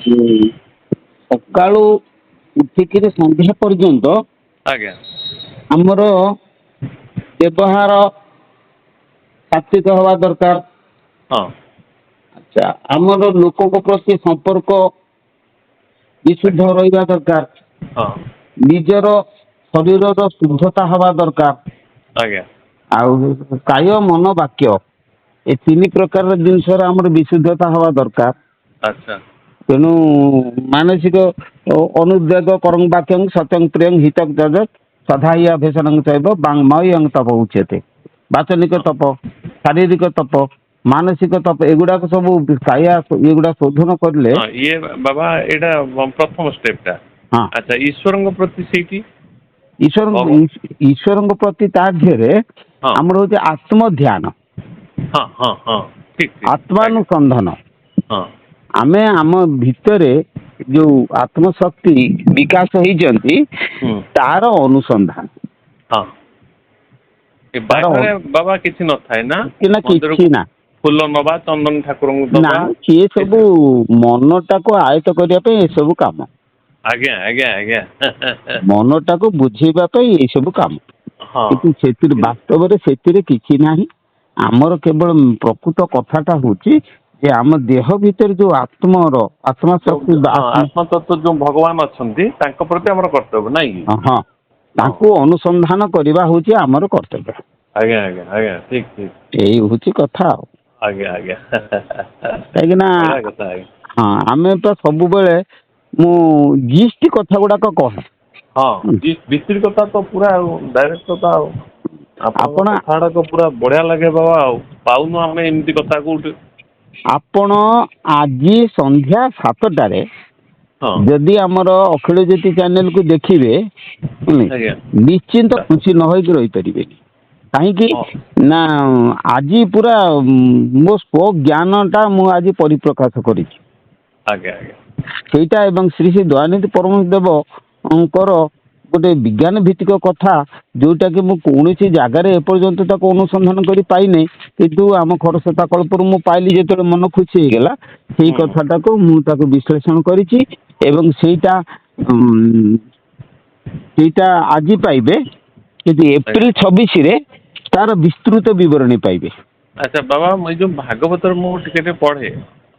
ସକାଳୁ ଉଠିକିରି ସନ୍ଧ୍ୟା ପର୍ଯ୍ୟନ୍ତ ଆଜ୍ଞା ଆମର ବ୍ୟବହାର ସାତ୍विକ ହେବା ଦରକାର। ହଁ ଆଚ୍ଛା, ଆମର ଲୋକଙ୍କ ପ୍ରତି ସମ୍ପର୍କ ବିଶୁଦ୍ଧ ଆଜ୍ଞା ରହିବା ଦରକାର। ହଁ ନିଜର ଶରୀରର ଶୁଦ୍ଧତା ହେବା ଦରକାର। ଆଜ୍ଞା ଆଉ କାୟ ମନ ବାକ୍ୟ ଏ ତିନି ପ୍ରକାରର ଜିନିଷର ଆମର ବିଶୁଦ୍ଧତା ହେବା ଦରକାର। ଆଚ୍ଛା ତେଣୁ ମାନସିକ ଅନୁଦ୍ବେଗ ପରଂ ବାକ୍ୟଂ ସତ୍ୟଂ ପ୍ରିୟଂ ହିତଂ ଯଜତ ସଦା ହି ଅଭ୍ୟସନଂ ଚୈବ ବାଙ୍ଗ୍ମୟଂ ତପ ଉଚ୍ୟତେ। ବାଚନିକ ହଁ ତପ, ଶାରୀରିକ ତପ, ମାନସିକ ତପ ଏଗୁଡାକ ସବୁ କାୟା ଏଗୁଡା ଶୋଧନ କରିଲେ। ହଁ ଇଏ ବାବା ଏଇଟା ପ୍ରଥମ ଷ୍ଟେପ୍ ଟା। ହଁ, ଆଚ୍ଛା ଈଶ୍ୱରଙ୍କ ପ୍ରତି ସେଇଠି ଈଶ୍ୱରଙ୍କ ପ୍ରତି ତା ଧ୍ୟରେ ହଁ ଆମର ହଉଛି ଆତ୍ମ ଧ୍ୟାନ, ହଁ ହଁ ହଁ ଠିକ୍ ଠିକ୍ ଆଜ୍ଞା ଆତ୍ମାନୁସନ୍ଧାନ। ହଁ ଆମେ ଆମ ଭିତରେ ଯୋଉ ଆତ୍ମଶକ୍ତି ବିକାଶ ହେଇଛନ୍ତି ହୁଁ ତାର ଅନୁସନ୍ଧାନ। ହଁ ଏ ତାର ବାହାରେ ବାବା କିଛି ନଥାଏ ନା ନା କିଛି ମନ୍ଦିରକୁ ନା ଫୁଲ ନବା ଚନ୍ଦନ ଠାକୁରଙ୍କୁ ନା ଦବା ସିଏ ସବୁ ଏସବୁ ମନଟାକୁ ଆୟତ କରିବା ପାଇଁ ଏସବୁ କାମ। ଆଜ୍ଞା ଆଜ୍ଞା ଆଜ୍ଞା ମନଟାକୁ ବୁଝେଇବା ପାଇଁ ଏଇ ସବୁ କାମ। ହଁ କିନ୍ତୁ ସେଥିରେ କିନ୍ତୁ ବାସ୍ତବରେ ସେଥିରେ କିଛି ନାହିଁ। ଆମର କେବଳ ପ୍ରକୃତ କଥାଟା ହଉଛି ଯେ ଆମ ଦେହ ଭିତରେ ଯୋଉ ଆତ୍ମା ଶକ୍ତି ଯୋଉ ହଁ ଆତ୍ମ ତତ୍ଵ ଯୋଉ ଭଗବାନ ଅଛନ୍ତି ତାଙ୍କ ପ୍ରତି ଆମର କର୍ତ୍ତବ୍ୟ ନାଇଁ କି? ହଁ, ହଁ ତାଙ୍କୁ ଅନୁସନ୍ଧାନ କରିବା ହଉଛି ଆମର କର୍ତ୍ତବ୍ୟ। ଆଜ୍ଞା ଆଜ୍ଞା ଆଜ୍ଞା ଠିକ୍ ଠିକ୍ ଏଇ ହଉଛି କଥା ଆଉ। ଆଜ୍ଞା ଆଜ୍ଞା କାହିଁକି ନା ବଢିଆ କଥା ଆଜ୍ଞା ହଁ ଆମେ ତ ସବୁବେଳେ ମୁଁ ଜିଷ୍ଟ କଥା ଗୁଡାକ କହେ। ହଁ ଭିତିରି କଥା ତ ପୁରା ଆଉ ଡାଇରେକ୍ଟ କଥା ଆଉ ଆପଣଙ୍କ ଆପଣ କଥା ଗୁଡାକ ପୁରା ବଢିଆ ଲାଗେ ବାବା ଆଉ ପାଉନୁ ଆମେ ଏମିତି କଥା କୋଉଠି। ଆପଣ ଆଜି ସନ୍ଧ୍ୟା 7ଟାରେ ହଁ ଯଦି ଆମର ଅଖିଳ ଜ୍ୟୋତି ଚ୍ୟାନେଲକୁ ଦେଖିବେ ଆଜ୍ଞା ନିଶ୍ଚିନ୍ତ ଖୁସି ନ ହେଇକି ରହିପାରିବେନି। କାହିଁକି ହଁ ନା ଆଜି ପୁରା ମୋ ସ୍ଵ ଜ୍ଞାନ ଟା ମୁଁ ଆଜି ପରିପ୍ରକାଶ କରିଛି। ଆଜ୍ଞା ଆଜ୍ଞା ସେଇଟା ଏବଂ ଶ୍ରୀ ଶ୍ରୀ ଦୟାନିଧି ପରମହଂସ ଦେବଙ୍କର ଗୋଟେ ବିଜ୍ଞାନ ଭିତ୍ତିକ କଥା ଯୋଉଟା କି ମୁଁ କୌଣସି ଜାଗାରେ ଏପର୍ଯ୍ୟନ୍ତ ତାକୁ ଅନୁସନ୍ଧାନ କରି ପାଇନି। କିନ୍ତୁ ଆମ ଖରସ୍ରୋତା କଳ୍ପରୁ ମୁଁ ପାଇଲି ଯେତେବେଳେ ମନ ଖୁସି ହେଇଗଲା। ସେଇ ହୁଁ କଥାଟାକୁ ମୁଁ ତାକୁ ବିଶ୍ଳେଷଣ କରିଛି ଏବଂ ସେଇଟା ଆଜି ପାଇବେ। କିନ୍ତୁ ଆଜ୍ଞା ଏପ୍ରିଲ 26ରେ ତାର ବିସ୍ତୃତ ବିବରଣୀ ପାଇବେ। ଆଚ୍ଛା ବାବା ମୁଁ ଏଇ ଯୋଉ ଭାଗବତରେ ମୁଁ ଟିକେ ଟିକେ ପଢେ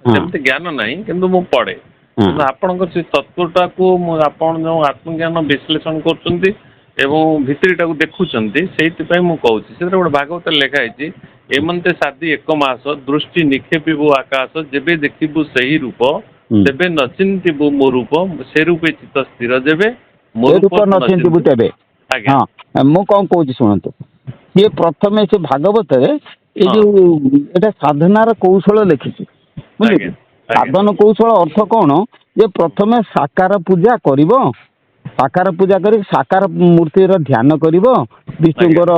ହଁ ସେମିତି ଜ୍ଞାନ ନାହିଁ କିନ୍ତୁ ମୁଁ ପଢେ ହଁ କିନ୍ତୁ ଆପଣଙ୍କର ସେ ତତ୍ଵଟାକୁ ମୁଁ ଆପଣ ଯୋଉ ଆତ୍ମଜ୍ଞାନ ବିଶ୍ଳେଷଣ କରୁଛନ୍ତି ଏବଂ ଭିତରିଟାକୁ ଦେଖୁଛନ୍ତି ସେଇଥିପାଇଁ ମୁଁ କହୁଛି ସେଥିରେ ଗୋଟେ ଭାଗବତରେ ଲେଖା ହେଇଛି ଏମନ୍ତେ ସାଧି ଏକ ମାସ ଦୃଷ୍ଟି ନିକ୍ଷେପିବୁ ଆକାଶ ଯେବେ ଦେଖିବୁ ସେହି ରୂପ ହୁଁ ତେବେ ନଚିନ୍ତିବୁ ମୋ ରୂପ ସେ ରୂପେ ଚିତ୍ତ ସ୍ଥିର ଯେବେ ମୋ ଏ ରୂପ ନ ଚିନ୍ତିବୁ ନଚିନ୍ତିବୁ ତେବେ। ଆଜ୍ଞା ହଁ ମୁଁ କଣ କହୁଛି ଶୁଣନ୍ତୁ। ସିଏ ପ୍ରଥମେ ସେ ଭାଗବତରେ ଏଇ ହଁ ଯୋଉ ଏଇଟା ସାଧନାର କୌଶଳ ଲେଖିଛି ଆଜ୍ଞା ବୁଝିଲେ। ଆଜ୍ଞା ସାଧନ କୌଶଳ ଅର୍ଥ କଣ ଯେ ପ୍ରଥମେ ସାକାର ପୂଜା କରିବ। ସାକାର ପୂଜା କରି ସାକାର ମୂର୍ତ୍ତିର ଧ୍ୟାନ କରିବ। ଆଜ୍ଞା ବିଷ୍ଣୁଙ୍କର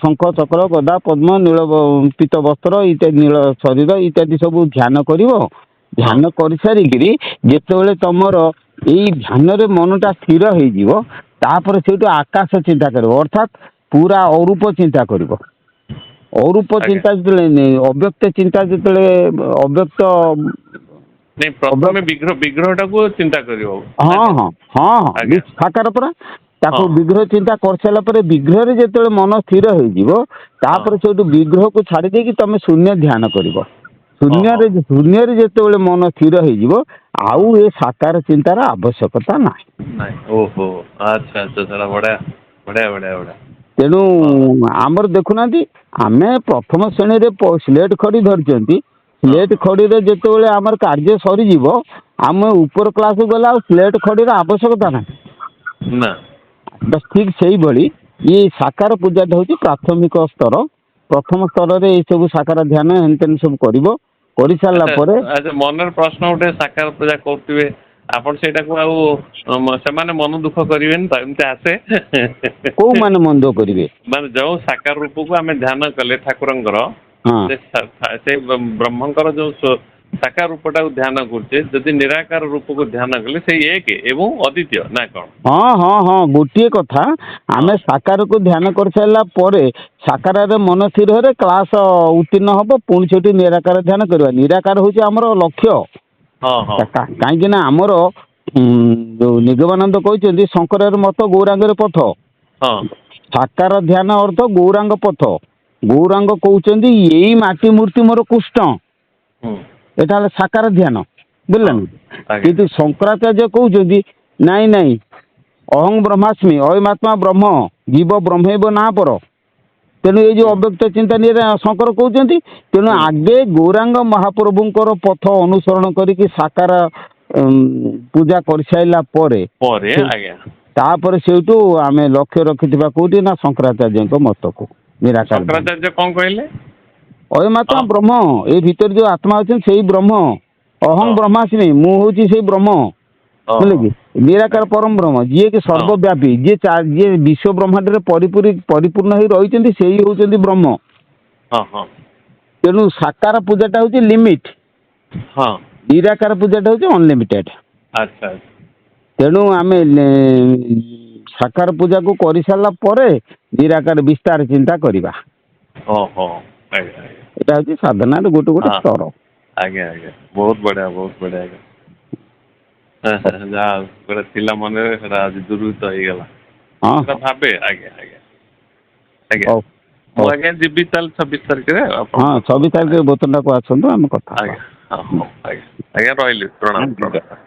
ଶଙ୍ଖ ଚକ୍ର ଗଦା ପଦ୍ମ ନୀଳ ପୀତ ବସ୍ତ୍ର ଇତ୍ୟାଦି ନୀଳ ଶରୀର ଇତ୍ୟାଦି ସବୁ ଧ୍ୟାନ କରିବ। ହଁ ଧ୍ୟାନ କରିସାରିକିରି ଯେତେବେଳେ ତମର ଏଇ ଧ୍ୟାନରେ ମନଟା ସ୍ଥିର ହେଇଯିବ ତାପରେ ସେଇଠୁ ଆକାଶ ଚିନ୍ତା କରିବ ଅର୍ଥାତ୍ ପୁରା ଅରୂପ ଚିନ୍ତା କରିବ। ଅରୂପ ଆଜ୍ଞା ଚିନ୍ତା ଯେତେବେଳେ ଅବ୍ୟକ୍ତ ଚିନ୍ତା ଯେତେବେଳେ ଅବ୍ୟକ୍ତ ନାଇଁ ପ୍ରଥମେ ବିଗ୍ରହଟାକୁ ଚିନ୍ତା କରିବ ନା ହଁ କଣ ହଁ ହଁ ହଁ ଆଜ୍ଞା ସାକାର ପରା ହଁ ତାକୁ ବିଗ୍ରହ ଚିନ୍ତା କରିସାରିଲା ପରେ ବିଗ୍ରହରେ ଯେତେବେଳେ ମନ ସ୍ଥିର ହେଇଯିବ ହଁ ତାପରେ ସେଇଠୁ ବିଗ୍ରହକୁ ଛାଡି ଦେଇକି ତମେ ଶୂନ୍ୟ ଧ୍ୟାନ କରିବ। ହଁ ହଁ ଶୂନ୍ୟରେ ଯେତେବେଳେ ମନ ସ୍ଥିର ହେଇଯିବ ହଁ ଆଉ ଏ ସାକାର ଚିନ୍ତାର ଆବଶ୍ୟକତା ନାହିଁ। ନାଇଁ ଓହୋ ଆଚ୍ଛା ଆଚ୍ଛା ସେଟା ବଢିଆ ବଢିଆ ବଢିଆ ବଢିଆ। ତେଣୁ ହଁ ଆମର ଦେଖୁନାହାନ୍ତି ଆମେ ପ୍ରଥମ ଶ୍ରେଣୀରେ ସ୍ଲେଟ ଖଡି ଧରିଛନ୍ତି। ହଁ ସ୍ଲେଟ ଖଡିରେ ଯେତେବେଳେ ଆମର କାର୍ଯ୍ୟ ସରିଯିବ ଆମେ ଉପର କ୍ଲାସକୁ ଗଲେ ଆଉ ସ୍ଲେଟ ଖଡିର ଆବଶ୍ୟକତା ନାହିଁ। ନା ବାସ୍ ଠିକ ସେଇଭଳି ଇଏ ସାକାର ପୂଜାଟା ହଉଛି ପ୍ରାଥମିକ ସ୍ତର। ପ୍ରଥମ ସ୍ତରରେ ଏଇ ସବୁ ସାକାର ଧ୍ୟାନ ହେନ ତେନ ସବୁ କରିବ। କରିସାରିଲା ଆଚ୍ଛା ପରେ ଆଚ୍ଛା ମନରେ ପ୍ରଶ୍ନ ଗୋଟେ ସାକାର ପୂଜା କରୁଥିବେ ଆପଣ ସେଇଟାକୁ ଆଉ ସେମାନେ ମନ ଦୁଃଖ କରିବେନି ତ ଏମିତି ଆସେ କୋଉମାନେ ମନ ଦୁଃଖ କରିବେ? ମାନେ ଯୋଉ ସାକାର ରୂପକୁ ଆମେ ଧ୍ୟାନ କଲେ ଠାକୁରଙ୍କର ହଁ ସେ ବ୍ରହ୍ମଙ୍କର ଯୋଉ ସାକାର ରୂପଟାକୁ ଧ୍ୟାନ କରୁଛେ ଯଦି ନିରାକାର ରୂପକୁ ଧ୍ୟାନ କଲେ ସେଇ ଏକ ଏବଂ ଅଦ୍ୱିତୀୟ ନା କଣ? ହଁ ହଁ ହଁ ଗୋଟିଏ କଥା ହଁ ଆମେ ସାକାରକୁ ଧ୍ୟାନ କରିସାରିଲା ପରେ ସାକାରରେ ମନ ସ୍ଥିର ହେଲେ କ୍ଲାସ ଉତ୍ତୀର୍ଣ୍ଣ ହବ ପୁଣି ସେଠି ନିରାକାର ଧ୍ୟାନ କରିବା ନିରାକାର ହଉଛି ଆମର ଲକ୍ଷ୍ୟ। ହଁ ହଁ କାହିଁକି ନା ଆମର ଯୋଉ ନିଗମାନନ୍ଦ କହିଛନ୍ତି ଶଙ୍କରର ମତ ଗୌରାଙ୍ଗର ପଥ, ହଁ ସାକାର ଧ୍ୟାନ ଅର୍ଥ ଗୌରାଙ୍ଗ ପଥ। ଗୌରାଙ୍ଗ କହୁଛନ୍ତି ଏଇ ମାଟି ମୂର୍ତ୍ତି ମୋର କୃଷ୍ଣ, ହୁଁ ଏଟା ହେଲା ସାକାର ଧ୍ୟାନ, ବୁଝିଲେ ହଁ ନା। ଆଜ୍ଞା କିନ୍ତୁ ଶଙ୍କରାଚାର୍ଯ୍ୟ କହୁଛନ୍ତି ନାଇଁ ନାଇଁ ଅହଂ ବ୍ରହ୍ମାସ୍ମି ଅୟମାତ୍ମା ବ୍ରହ୍ମ ଜୀବ ବ୍ରହ୍ମୈବ ନା ପର। ତେଣୁ ଏଇ ଯୋଉ ହୁଁ ଅବ୍ୟକ୍ତ ଚିନ୍ତାନୀରେ ଶଙ୍କର କହୁଛନ୍ତି, ତେଣୁ ହୁଁ ଆଗେ ଗୌରାଙ୍ଗ ମହାପ୍ରଭୁଙ୍କର ପଥ ଅନୁସରଣ କରିକି ସାକାର ପୂଜା କରିସାରିଲା ପରେ ପରେ ଆଜ୍ଞା ତାପରେ ସେଇଠୁ ଆମେ ଲକ୍ଷ୍ୟ ରଖିଥିବା କୋଉଠି ନା ଶଙ୍କରାଚାର୍ଯ୍ୟଙ୍କ ମତକୁ, ନିରାକାର ଧ୍ୟାନ। ଶଙ୍କରାଚାର୍ଯ୍ୟ କଣ କହିଲେ? ଅୟମାତ୍ମା ହଁ ବ୍ରହ୍ମ, ଏଇ ଭିତରେ ଯୋଉ ଆତ୍ମା ଅଛନ୍ତି ସେଇ ବ୍ରହ୍ମ। ଅହଂ ହଁ ବ୍ରହ୍ମାସ୍ମି, ମୁଁ ହଉଛି ସେଇ ବ୍ରହ୍ମ। ବୁଝିଲେ ଓହୋ କି, ନିରାକାର ଆଜ୍ଞା ପରମ ବ୍ରହ୍ମ, ଯିଏ କି ହଁ ସର୍ବବ୍ୟାପୀ, ଯିଏ ବିଶ୍ୱ ବ୍ରହ୍ମାଣ୍ଡରେ ପରିପୂର୍ଣ୍ଣ ହେଇ ରହିଛନ୍ତି, ସେଇ ହଉଛନ୍ତି ବ୍ରହ୍ମ। ହଁ ହଁ ତେଣୁ ସାକାର ପୂଜାଟା ହଉଛି ଲିମିଟ, ହଁ ନିରାକାର ପୂଜାଟା ହଉଛି ଅନଲିମିଟେଡ। ଆଚ୍ଛା ଆଚ୍ଛା ତେଣୁ ଆମେ ସାକାର ପୂଜାକୁ କରିସାରିଲା ପରେ ନିରାକାର ବିସ୍ତାର ଚିନ୍ତା କରିବା। ଓହୋ ଆଜ୍ଞା ଆଜ୍ଞା ଏଟା ହଉଛି ସାଧନାର ଗୋଟେ ଗୋଟେ ହଁ ସ୍ତର। ଆଜ୍ଞା ଆଜ୍ଞା ବହୁତ ବଢିଆ ଆଜ୍ଞା। ଯାହା ହଉ ଗୋଟେ ଥିଲା ମନରେ ସେଟା ଆଜି ଦୂରୀଭୂତ ହେଇଗଲା। ହଁ ସେଟା ହଁ ଭାବେ ଆଜ୍ଞା ଆଜ୍ଞା ଆଜ୍ଞା। ହଉ ମୁଁ ହଉ ଆଜ୍ଞା ଯିବି ତାହେଲେ 26 ତାରିଖରେ ହଁ ଆପଣଙ୍କ ପାଖକୁ। 26 ତାରିଖରେ ବୋତଲଟାକୁ ଆସନ୍ତୁ, ଆମେ କଥା ହେବା। ଆଜ୍ଞା ହଁ ହଉ ଆଜ୍ଞା ଆଜ୍ଞା ରହିଲି, ପ୍ରଣାମ ହଁ, ପ୍ରଣାମ।